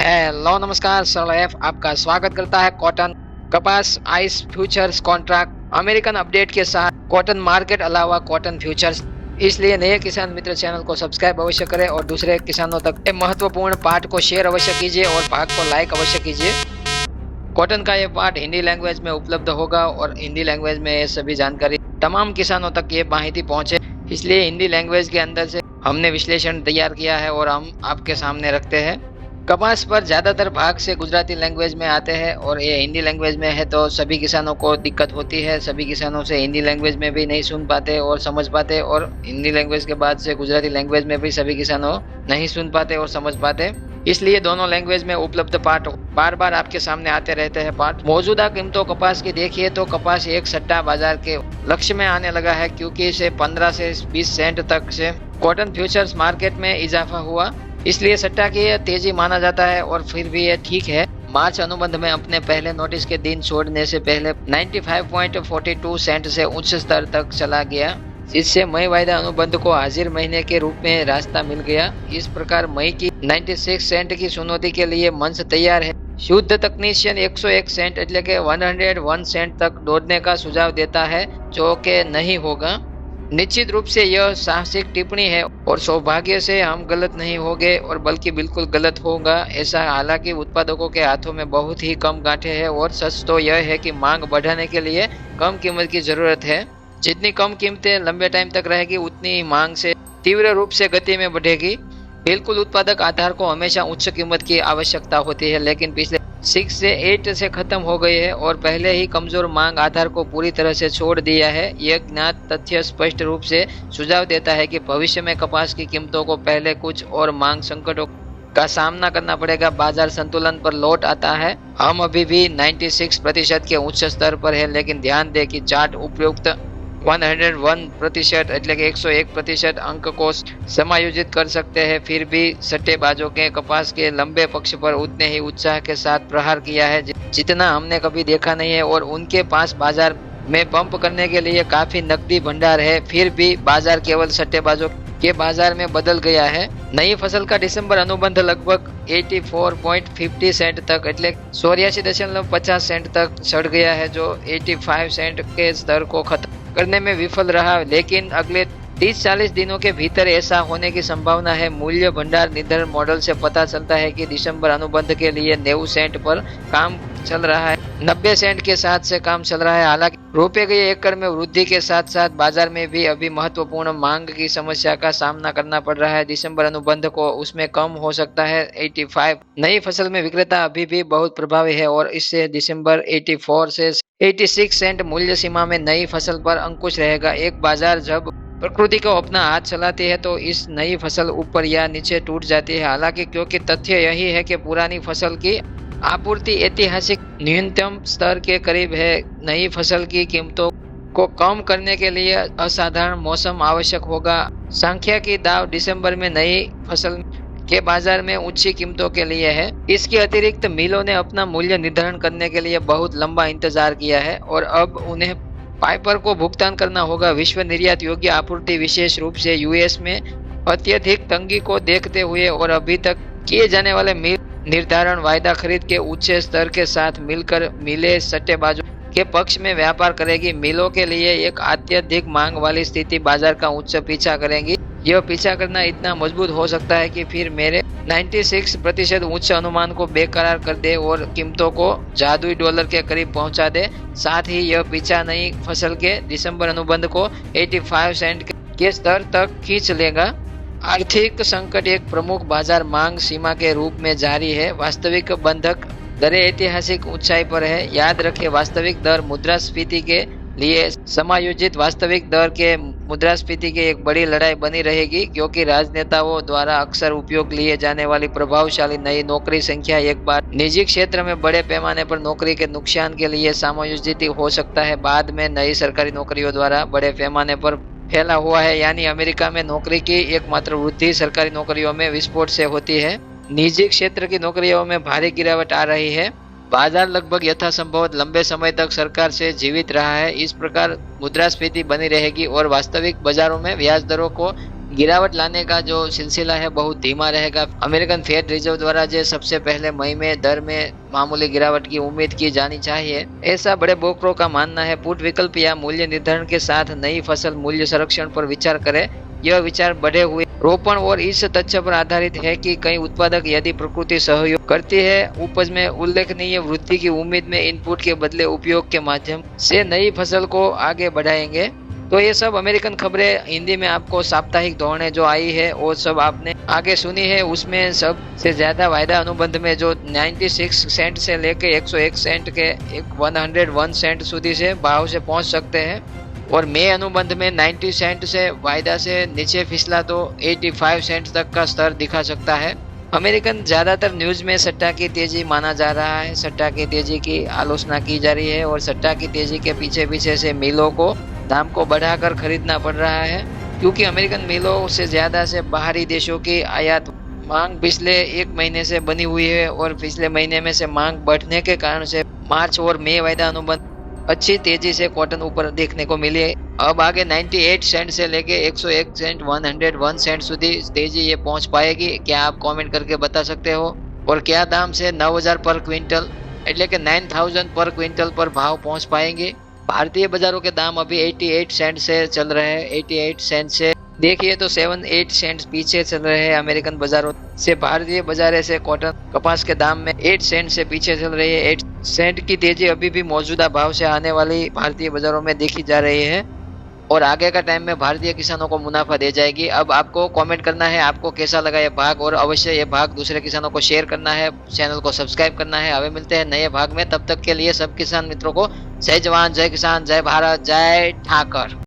Hello नमस्कार, सरल F आपका स्वागत करता है कॉटन कपास ice futures contract American update के साथ कॉटन मार्केट अलावा कॉटन फ्यूचर्स। इसलिए नए किसान मित्र चैनल को सब्सक्राइब अवश्य करें और दूसरे किसानों तक ये महत्वपूर्ण पाठ को शेयर अवश्य कीजिए और भाग को लाइक अवश्य कीजिए। कॉटन का ये पाठ हिंदी लैंग्वेज में उपलब्ध होगा और हिंदी लैंग्वेज में ये सभी जानकारी तमाम किसानों तक ये माहिती पहुंचे, इसलिए हिंदी लैंग्वेज के अंदर से हमने विश्लेषण तैयार किया है और हम आपके सामने रखते हैं। कपास पर ज्यादातर भाग से गुजराती लैंग्वेज में आते हैं और ये हिंदी लैंग्वेज में है तो सभी किसानों को दिक्कत होती है। सभी किसानों से हिंदी लैंग्वेज में भी नहीं सुन पाते और समझ पाते, और हिंदी लैंग्वेज के बाद से गुजराती लैंग्वेज में भी सभी किसानों नहीं सुन पाते और समझ पाते। इसलिए दोनों लैंग्वेज में उपलब्ध पाठ बार बार आपके सामने आते रहते हैं। पाठ मौजूदा कीमतों कपास की देखिए तो कपास एक सट्टा बाजार के लक्ष्य में आने लगा है, क्योंकि इसे 15 से 20 सेंट तक से कॉटन फ्यूचर्स मार्केट में इजाफा हुआ, इसलिए सट्टा की यह तेजी माना जाता है। और फिर भी यह ठीक है। मार्च अनुबंध में अपने पहले नोटिस के दिन छोड़ने से पहले 95.42 सेंट से उच्च स्तर तक चला गया, जिससे मई वायदा अनुबंध को हाजिर महीने के रूप में रास्ता मिल गया। इस प्रकार मई की 96 सेंट की चुनौती के लिए मंच तैयार है। शुद्ध तकनीशियन 101 सेंट એટલે કે 101 सेंट तक दौड़ने का सुझाव देता है, जो कि नहीं होगा। निश्चित रूप से यह साहसिक टिप्पणी है और सौभाग्य से हम गलत नहीं होंगे, और बल्कि बिल्कुल गलत होगा ऐसा। हालांकि उत्पादकों के हाथों में बहुत ही कम गांठें हैं, और सच तो यह है कि मांग बढ़ाने के लिए कम कीमत की जरूरत है। जितनी कम कीमतें लंबे टाइम तक रहेगी, उतनी ही मांग से तीव्र रूप से गति में बढ़ेगी। बिल्कुल उत्पादक आधार को हमेशा उच्च कीमत की आवश्यकता होती है, लेकिन पिछले 6 से 8 से खत्म हो गई है और पहले ही कमजोर मांग आधार को पूरी तरह से छोड़ दिया है। यह ज्ञात तथ्य स्पष्ट रूप से सुझाव देता है कि भविष्य में कपास की कीमतों को पहले कुछ और मांग संकटों का सामना करना पड़ेगा। बाजार संतुलन पर लौट आता है। हम अभी भी 96% के उच्च स्तर पर है, लेकिन ध्यान दें कि चार्ट उपयुक्त 101% એટલે કે 101% अंक को समायोजित कर सकते हैं। फिर भी सट्टेबाजों के कपास के लंबे पक्ष पर उतने ही उत्साह के साथ प्रहार किया है जितना हमने कभी देखा नहीं है, और उनके पास बाजार में पंप करने के लिए काफी नकदी भंडार है। फिर भी बाजार केवल सट्टेबाजों के बाजार में बदल गया है। नई फसल का दिसंबर अनुबंध लगभग 84.50 सेंट तक એટલે 84.50 सेंट तक चढ़ गया है, जो 85 सेंट के स्तर को खत्म करने में विफल रहा, लेकिन अगले 30-40 दिनों के भीतर ऐसा होने की संभावना है। मूल्य भंडार निर्धारण मॉडल से पता चलता है कि दिसंबर अनुबंध के लिए 90 सेंट पर काम चल रहा है, 90 सेंट के साथ से काम चल रहा है। हालांकि रोपे गए एकड़ में वृद्धि के साथ साथ बाजार में भी अभी महत्वपूर्ण मांग की समस्या का सामना करना पड़ रहा है। दिसंबर अनुबंध को उसमें कम हो सकता है 85। नई फसल में विक्रेता अभी भी बहुत प्रभावी है, और इससे दिसंबर 84 से 86 सेंट मूल्य सीमा में नई फसल पर अंकुश रहेगा। एक बाजार जब प्रकृति को अपना हाथ चलाती है तो इस नई फसल ऊपर या नीचे टूट जाती है। हालांकि क्योंकि तथ्य यही है कि पुरानी फसल की आपूर्ति ऐतिहासिक न्यूनतम स्तर के करीब है, नई फसल की कीमतों को कम करने के लिए असाधारण मौसम आवश्यक होगा। सांख्यिकी दाव दिसंबर में नई फसल के बाजार में ऊंची कीमतों के लिए है। इसके अतिरिक्त मिलों ने अपना मूल्य निर्धारण करने के लिए बहुत लंबा इंतजार किया है, और अब उन्हें पाइपर को भुगतान करना होगा। विश्व निर्यात योग्य आपूर्ति, विशेष रूप से यूएस में अत्यधिक तंगी को देखते हुए और अभी तक किए जाने वाले मिल निर्धारण वायदा खरीद के उच्च स्तर के साथ मिलकर मिले सट्टेबाजों के पक्ष में व्यापार करेगी। मिलों के लिए एक अत्यधिक मांग वाली स्थिति बाजार का उच्च पीछा करेगी। यह पीछा करना इतना मजबूत हो सकता है कि फिर मेरे 96% उच्च अनुमान को बेकरार कर दे और कीमतों को जादुई डॉलर के करीब पहुंचा दे। साथ ही यह पीछा नई फसल के दिसंबर अनुबंध को 85 सेंट के स्तर तक खींच लेगा। आर्थिक संकट एक प्रमुख बाजार मांग सीमा के रूप में जारी है। वास्तविक बंधक दरें ऐतिहासिक ऊंचाई पर है। याद रखें, वास्तविक दर मुद्रास्फीति के लिए समायोजित वास्तविक दर के मुद्रास्फीति की एक बड़ी लड़ाई बनी रहेगी, क्योंकि राजनेताओं द्वारा अक्सर उपयोग लिए जाने वाली प्रभावशाली नई नौकरी संख्या एक बार निजी क्षेत्र में बड़े पैमाने पर नौकरी के नुकसान के लिए समायोजित हो सकता है, बाद में नई सरकारी नौकरियों द्वारा बड़े पैमाने पर फैला हुआ है। यानी अमेरिका में नौकरी की एकमात्र वृद्धि सरकारी नौकरियों में विस्फोट से होती है। निजी क्षेत्र की नौकरियों में भारी गिरावट आ रही है। बाजार लगभग यथासंभव लंबे समय तक सरकार से जीवित रहा है। इस प्रकार मुद्रास्फीति बनी रहेगी और वास्तविक बाजारों में ब्याज दरों को गिरावट लाने का जो सिलसिला है बहुत धीमा रहेगा। अमेरिकन फेड रिजर्व द्वारा जो सबसे पहले मई में दर में मामूली गिरावट की उम्मीद की जानी चाहिए, ऐसा बड़े ब्रोकरों का मानना है। पुट विकल्प या मूल्य निर्धारण के साथ नई फसल मूल्य संरक्षण पर विचार करें। यह विचार बढ़े हुए रोपण और इस तथ्य पर आधारित है कि कई उत्पादक यदि प्रकृति सहयोग करती है, उपज में उल्लेखनीय वृद्धि की उम्मीद में इनपुट के बदले उपयोग के माध्यम से नई फसल को आगे बढ़ाएंगे। तो ये सब अमेरिकन खबरें हिंदी में आपको साप्ताहिक धोरणे जो आई है वो सब आपने आगे सुनी है। उसमें सबसे ज्यादा वायदा अनुबंध में जो 96 सेंट से लेके 101 सेंट के 101 सेंट सुधी से भाव से पहुंच सकते हैं, और मई अनुबंध में 90 सेंट से वायदा से नीचे फिसला तो 85 सेंट तक का स्तर दिखा सकता है। अमेरिकन ज्यादातर न्यूज में सट्टा की तेजी माना जा रहा है। सट्टा की तेजी की आलोचना की जा रही है और सट्टा की तेजी के पीछे पीछे से मिलों को दाम को बढ़ाकर खरीदना पड़ रहा है, क्योंकि अमेरिकन मिलों से ज्यादा से बाहरी देशों की आयात मांग पिछले एक महीने से बनी हुई है, और पिछले महीने में से मांग बढ़ने के कारण से मार्च और मई वायदा अनुबंध अच्छी तेजी से कॉटन ऊपर देखने को मिली है। अब आगे 98 सेंट से लेके 101 सेंट 101 सेंट सुधी तेजी ये पहुंच पाएगी, क्या आप कमेंट करके बता सकते हो? और क्या दाम से 9000 पर क्विंटल એટલે કે 9000 पर क्विंटल पर भाव पहुंच पाएंगे? भारतीय बाजारों के दाम अभी 88 सेंट से चल रहे हैं। 88 सेंट से देखिए तो 7-8 सेंट पीछे चल रहे हैं अमेरिकन बाजारों से। भारतीय बाजार से कॉटन कपास के दाम में 8 सेंट से पीछे चल रही है। 8 सेंट की तेजी अभी भी मौजूदा भाव से आने वाली भारतीय बाजारों में देखी जा रही है, और आगे का टाइम में भारतीय किसानों को मुनाफा दे जाएगी। अब आपको कमेंट करना है आपको कैसा लगा ये भाग, और अवश्य ये भाग दूसरे किसानों को शेयर करना है, चैनल को सब्सक्राइब करना है। हमें मिलते हैं नए भाग में, तब तक के लिए सब किसान मित्रों को जय जवान, जय किसान, जय भारत, जय ठाकर।